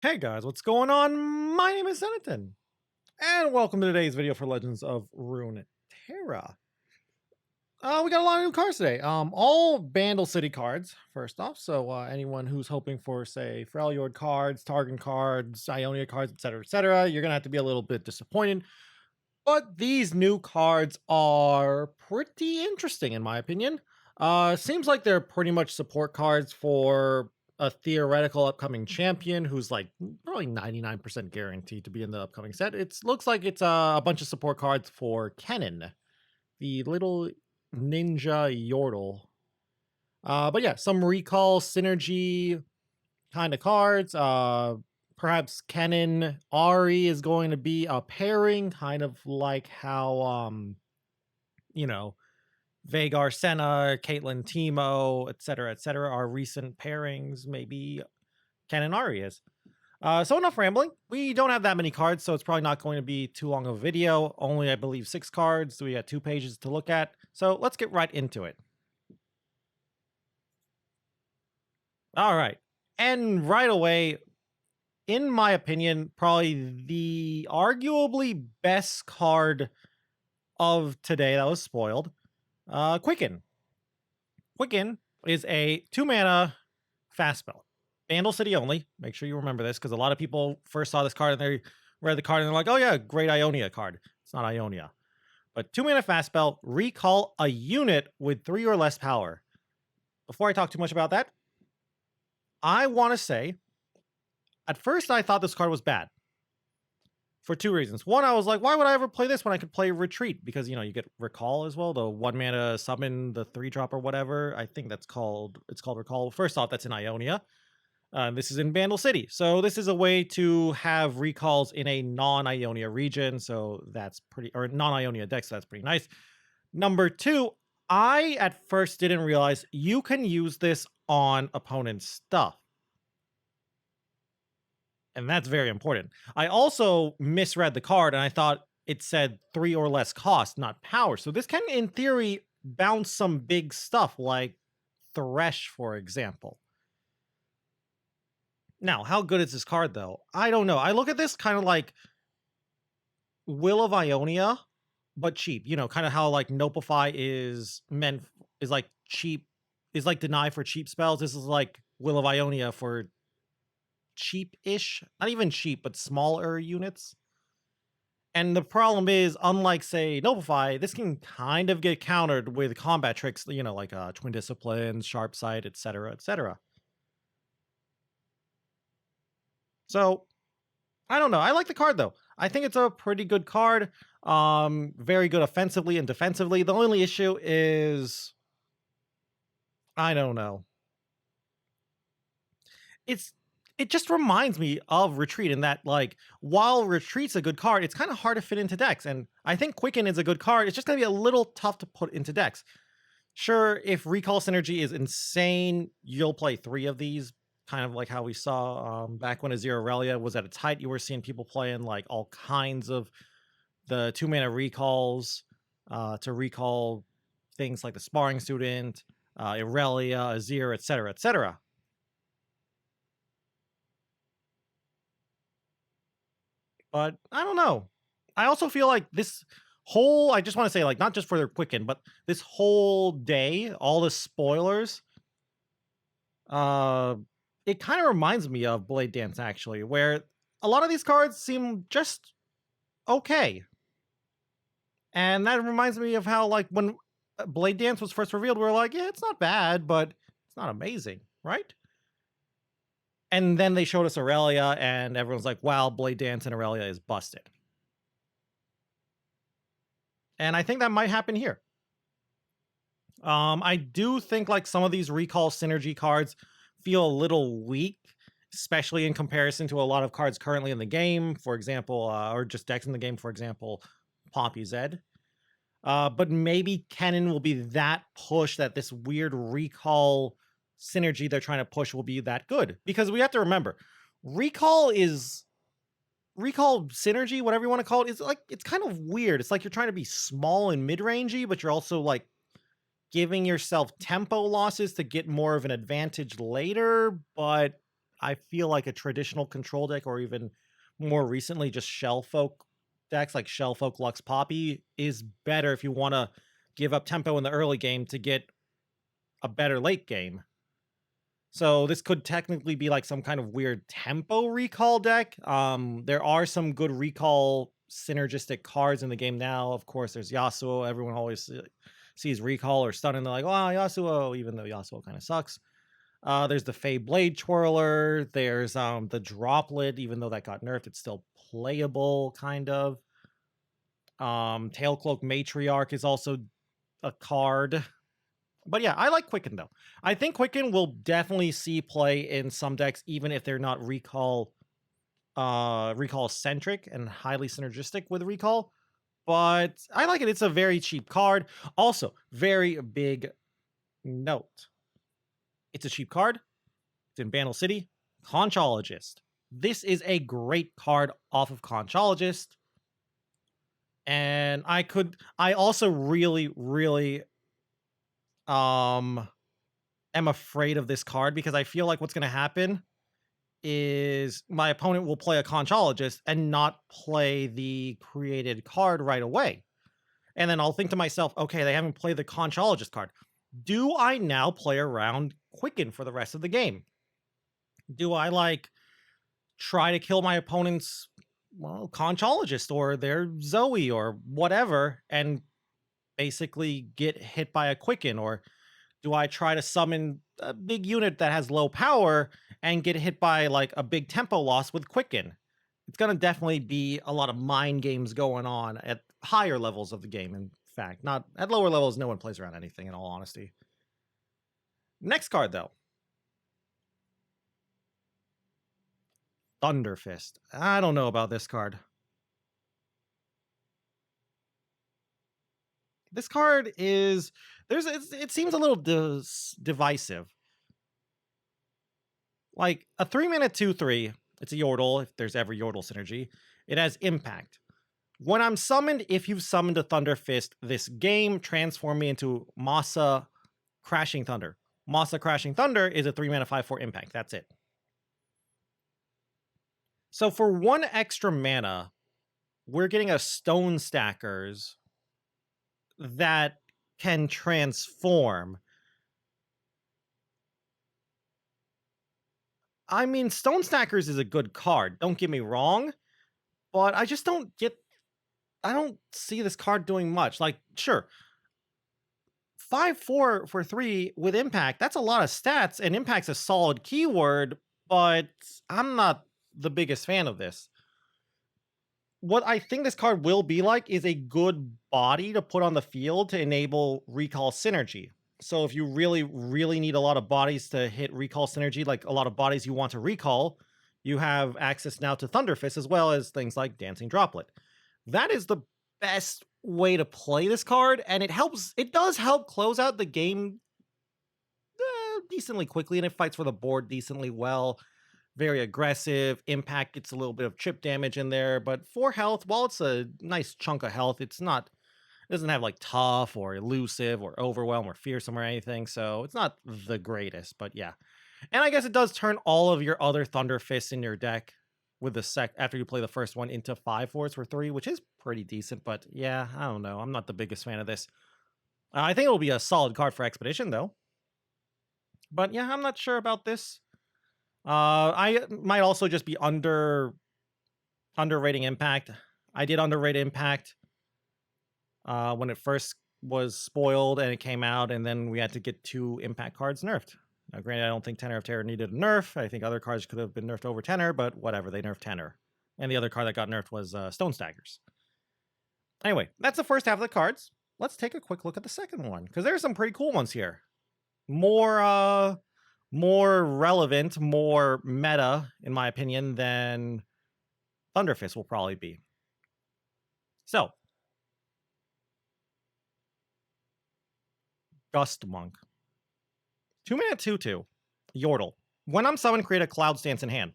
Hey guys, what's going on? My name is Zenithan, and welcome to today's video for Legends of Runeterra. We got a lot of new cards today. All Bandle City cards, first off. So anyone who's hoping for, say, Freljord cards, Targon cards, Ionia cards, etc., you're gonna have to be a little bit disappointed. But these new cards are pretty interesting, in my opinion. Seems like they're pretty much support cards for a theoretical upcoming champion who's like probably 99% guaranteed to be in the upcoming set. It looks like it's a bunch of support cards for Kennen, the little ninja yordle. But yeah, some recall synergy kind of cards. Perhaps Kennen Ahri is going to be a pairing, kind of like how you know, Vagar Senna, Caitlyn Timo, etc., are recent pairings. Maybe Kennen Ahri is. So enough rambling. We don't have that many cards, so it's probably not going to be too long of a video. Only, I believe, 6 cards. So we got 2 pages to look at. So let's get right into it. All right. And right away, in my opinion, probably the arguably best card of today that was spoiled, Quicken. Quicken is a 2-mana fast spell. Bandle City only. Make sure you remember this, because a lot of people first saw this card and they read the card and they're like, oh yeah, great Ionia card. It's not Ionia. But 2-mana fast spell, recall a unit with 3 or less power. Before I talk too much about that, I want to say, at first I thought this card was bad. For 2 reasons. One, I was like, why would I ever play this when I could play Retreat? Because, you get Recall as well, the 1-mana summon, the 3-drop or whatever. I think it's called Recall. First off, that's in Ionia. This is in Bandle City. So this is a way to have recalls in a non-Ionia region. So that's pretty, or non-Ionia deck, so that's pretty nice. Number 2, I at first didn't realize you can use this on opponent's stuff. And that's very important. I also misread the card and I thought it said 3 or less cost, not power. So this can, in theory, bounce some big stuff like Thresh, for example. Now, how good is this card, though? I don't know. I look at this kind of like Will of Ionia, but cheap. Kind of how like Nopify is like cheap, is like Deny for cheap spells. This is like Will of Ionia for cheap-ish, not even cheap, but smaller units. And the problem is, unlike, say, Notify, this can kind of get countered with combat tricks, like Twin Disciplines, Sharp Sight, etc. So, I don't know. I like the card, though. I think it's a pretty good card. Very good offensively and defensively. The only issue is, I don't know. It just reminds me of Retreat in that, like, while Retreat's a good card, it's kind of hard to fit into decks. And I think Quicken is a good card. It's just going to be a little tough to put into decks. Sure, if Recall Synergy is insane, you'll play 3 of these, kind of like how we saw back when Azir Aurelia was at its height. You were seeing people playing, like, all kinds of the 2-mana recalls to recall things like the Sparring Student, Aurelia, Azir, etc. But I don't know. I also feel like this whole, I just want to say, like, not just for their Quicken, but this whole day, all the spoilers, it kind of reminds me of Blade Dance, actually, where a lot of these cards seem just okay. And that reminds me of how, like, when Blade Dance was first revealed, we were like, yeah, it's not bad, but it's not amazing, right? And then they showed us Aurelia, and everyone's like, wow, Blade Dance and Aurelia is busted. And I think that might happen here. I do think like some of these recall synergy cards feel a little weak, especially in comparison to a lot of cards currently in the game, for example, or just decks in the game, for example, Poppy Zed. But maybe Kennen will be that push, that this weird recall synergy they're trying to push will be that good. Because we have to remember, recall synergy, whatever you want to call it, is like, it's kind of weird. It's like you're trying to be small and mid-rangey, but you're also like giving yourself tempo losses to get more of an advantage later. But I feel like a traditional control deck, or even more recently, just Shell Folk decks like Shell Folk Lux Poppy, is better if you want to give up tempo in the early game to get a better late game. So this could technically be like some kind of weird tempo recall deck. There are some good recall synergistic cards in the game now. Of course, there's Yasuo. Everyone always sees recall or stun and they're like, "Wow, Yasuo," even though Yasuo kind of sucks. There's the Fey Blade Twirler. There's the Droplet, even though that got nerfed, it's still playable, kind of. Tailcloak Matriarch is also a card. But yeah, I like Quicken though. I think Quicken will definitely see play in some decks, even if they're not recall centric and highly synergistic with recall. But I like it. It's a very cheap card. Also, very big note. It's a cheap card. It's in Bandle City. Conchologist. This is a great card off of Conchologist. And I also really am afraid of this card because I feel like what's going to happen is my opponent will play a Conchologist and not play the created card right away. And then I'll think to myself, okay, they haven't played the Conchologist card. Do I now play around Quicken for the rest of the game? Do I like try to kill my opponent's Conchologist or their Zoe or whatever and basically get hit by a Quicken? Or do I try to summon a big unit that has low power and get hit by like a big tempo loss with Quicken? It's going to definitely be a lot of mind games going on at higher levels of the game. In fact, not at lower levels, no one plays around anything, in all honesty. Next card, though. Thunderfist. I don't know about this card. This card is it seems a little divisive. Like a 3-mana 2/3, it's a Yordle if there's ever Yordle synergy. It has impact. When I'm summoned, if you've summoned a Thunderfist this game, transform me into Masa Crashing Thunder. Masa Crashing Thunder is a 3-mana 5/4 impact. That's it. So for 1 extra mana, we're getting a Stone Stackers that can transform. I mean, Stone Stackers is a good card, don't get me wrong, but I just don't see this card doing much. Like, sure, 5/4 for 3 with impact, that's a lot of stats, and impact's a solid keyword, but I'm not the biggest fan of this. What I think this card will be like is a good body to put on the field to enable recall synergy. So if you really need a lot of bodies to hit recall synergy, like a lot of bodies you want to recall, you have access now to Thunderfist as well as things like Dancing Droplet. That is the best way to play this card, and it does help close out the game decently quickly, and it fights for the board decently well. Very aggressive. Impact gets a little bit of chip damage in there, but 4 health, while it's a nice chunk of health, it doesn't have like tough or elusive or overwhelm or fearsome or anything, so it's not the greatest, but yeah. And I guess it does turn all of your other Thunderfists in your deck with the after you play the first one into 5/4s for 3, which is pretty decent, but yeah, I don't know. I'm not the biggest fan of this. I think it'll be a solid card for Expedition, though. But yeah, I'm not sure about this. I might also just be underrating Impact. I did underrate Impact when it first was spoiled and it came out, and then we had to get 2 Impact cards nerfed. Now, granted, I don't think Tenor of Terror needed a nerf. I think other cards could have been nerfed over Tenor, but whatever, they nerfed Tenor. And the other card that got nerfed was Stone Stackers. Anyway, that's the first half of the cards. Let's take a quick look at the second one, because there's some pretty cool ones here. More relevant, more meta, in my opinion, than Thunderfist will probably be. So, Gust Monk. 2-mana 2/2. Yordle. When I'm summoned, create a Cloud Stance in hand.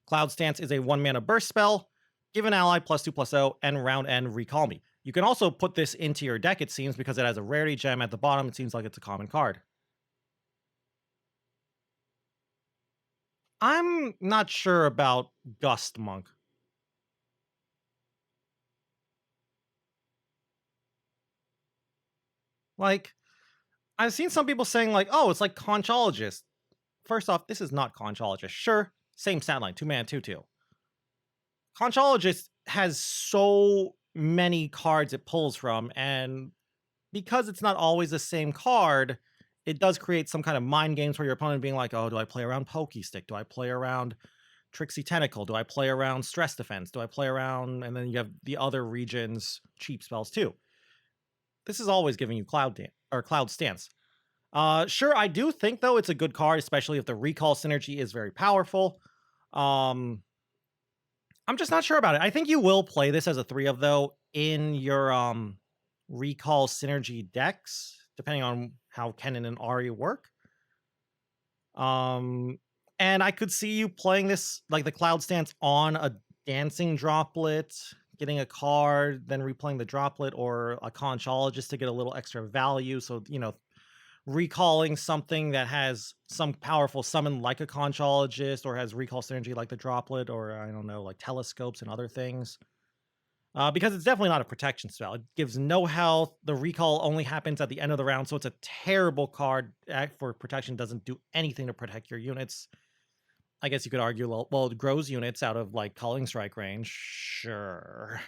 Cloud Stance is a 1-mana burst spell. Give an ally +2/+0, and round end recall me. You can also put this into your deck, it seems, because it has a rarity gem at the bottom. It seems like it's a common card. I'm not sure about Gust Monk. Like, I've seen some people saying like, "Oh, it's like Conchologist." First off, this is not Conchologist. Sure, same stat line, 2 mana, 2/2. Conchologist has so many cards it pulls from, and because it's not always the same card, it does create some kind of mind games where your opponent being like, "Oh, do I play around Pokestick? Do I play around Trixie Tentacle? Do I play around Stress Defense? Do I play around?" And then you have the other regions cheap spells too. This is always giving you Cloud Stance. Sure, I do think though it's a good card, especially if the recall synergy is very powerful. Um, I'm just not sure about it. I think you will play this as a 3 of though in your recall synergy decks, depending on how Kennen and Ahri work. Um, and I could see you playing this like the Cloud Stance on a dancing droplet, getting a card, then replaying the droplet or a conchologist to get a little extra value. So, recalling something that has some powerful summon like a conchologist or has recall synergy like the droplet or I don't know, like telescopes and other things. Because it's definitely not a protection spell. It gives no health. The recall only happens at the end of the round, so it's a terrible card for protection. Doesn't do anything to protect your units. I guess you could argue, well, it grows units out of like Culling Strike range. Sure.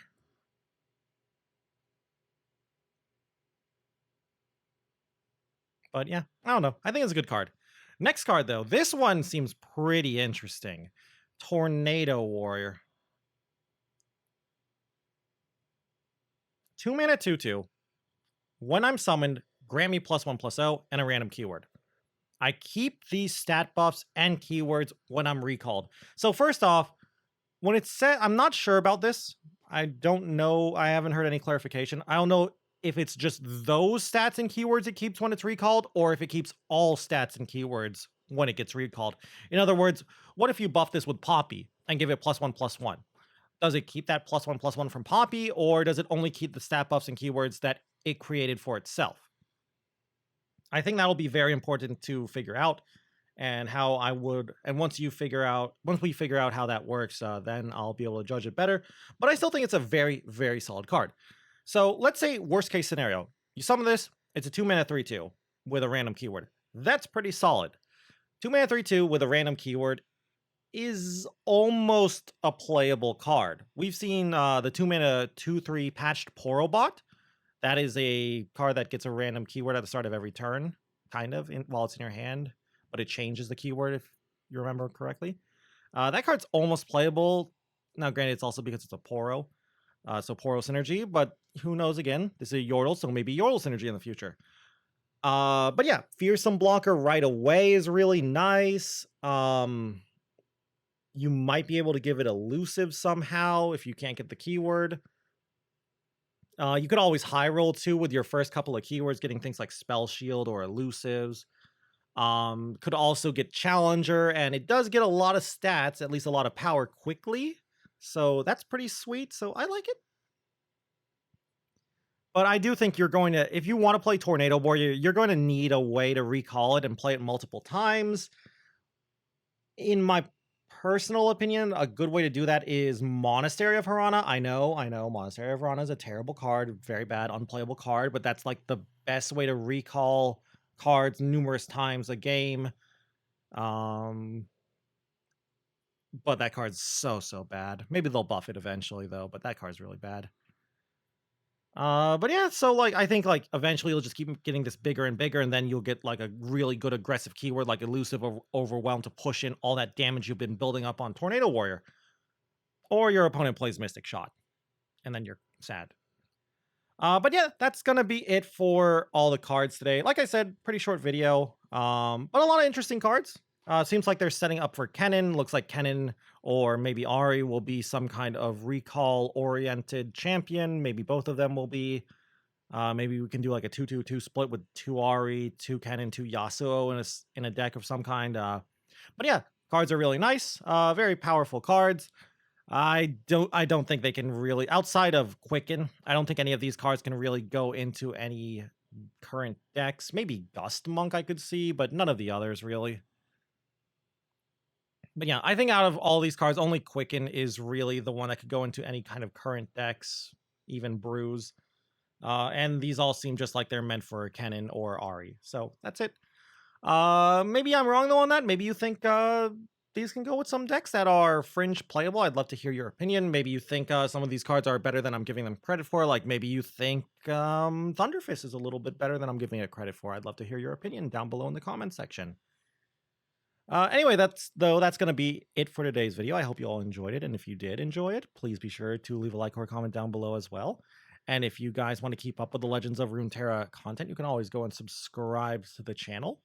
But yeah, I don't know. I think it's a good card. Next card, though. This one seems pretty interesting. Tornado Warrior. 2 mana, 2/2. When I'm summoned, grant me +1/+0 and a random keyword. I keep these stat buffs and keywords when I'm recalled. So first off, when it's set, I'm not sure about this. I don't know. I haven't heard any clarification. I don't know if it's just those stats and keywords it keeps when it's recalled, or if it keeps all stats and keywords when it gets recalled. In other words, what if you buff this with Poppy and give it +1/+1? Does it keep that +1/+1 from Poppy, or does it only keep the stat buffs and keywords that it created for itself? I think that'll be very important to figure out, and how I would. And once we figure out how that works, then I'll be able to judge it better. But I still think it's a very, very solid card. So let's say worst case scenario, you summon this, it's a 2 mana 3/2 with a random keyword. That's pretty solid. 2 mana 3/2 with a random keyword is almost a playable card. We've seen the 2 mana 2/3 patched Porobot. That is a card that gets a random keyword at the start of every turn, kind of, while it's in your hand, but it changes the keyword if you remember correctly. That card's almost playable. Now, granted, it's also because it's a Poro, so Poro synergy, but who knows again? This is a Yordle, so maybe Yordle synergy in the future. But yeah, Fearsome Blocker right away is really nice. You might be able to give it elusive somehow if you can't get the keyword. You could always high roll too with your first couple of keywords, getting things like Spell Shield or elusives. Could also get Challenger, and it does get a lot of stats, at least a lot of power quickly. So that's pretty sweet. So I like it. But I do think you're going to, if you want to play Tornado Warrior, you're going to need a way to recall it and play it multiple times. In my personal opinion, a good way to do that is Monastery of Harana. I know, Monastery of Harana is a terrible card, very bad, unplayable card, but that's like the best way to recall cards numerous times a game. But that card's so bad. Maybe they'll buff it eventually though, but that card's really bad. But yeah, so like I think like eventually you'll just keep getting this bigger and bigger, and then you'll get like a really good aggressive keyword like elusive or overwhelm to push in all that damage you've been building up on Tornado Warrior. Or your opponent plays Mystic Shot, and then you're sad. But yeah, that's gonna be it for all the cards today. Like I said, pretty short video. But a lot of interesting cards. Seems like they're setting up for Kennen. Looks like Kennen or maybe Ahri will be some kind of recall-oriented champion. Maybe both of them will be. Maybe we can do like a 2-2-2 split with 2 Ahri, 2 Kennen, 2 Yasuo in a deck of some kind. But yeah, cards are really nice. Very powerful cards. I don't think they can really, outside of Quicken, I don't think any of these cards can really go into any current decks. Maybe Gust Monk I could see, but none of the others really. But yeah, I think out of all these cards, only Quicken is really the one that could go into any kind of current decks, even Brews. And these all seem just like they're meant for Kennen or Ahri. So that's it. Maybe I'm wrong though on that. Maybe you think these can go with some decks that are fringe playable. I'd love to hear your opinion. Maybe you think some of these cards are better than I'm giving them credit for. Like maybe you think Thunderfist is a little bit better than I'm giving it credit for. I'd love to hear your opinion down below in the comment section. Anyway, that's going to be it for today's video. I hope you all enjoyed it. And if you did enjoy it, please be sure to leave a like or a comment down below as well. And if you guys want to keep up with the Legends of Runeterra content, you can always go and subscribe to the channel.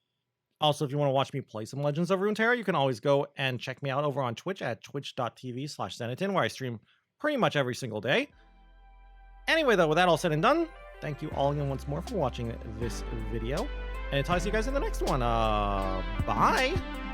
Also, if you want to watch me play some Legends of Runeterra, you can always go and check me out over on Twitch at twitch.tv/Zenitin, where I stream pretty much every single day. Anyway, though, with that all said and done, thank you all again once more for watching this video. And I'll see you guys in the next one. Bye!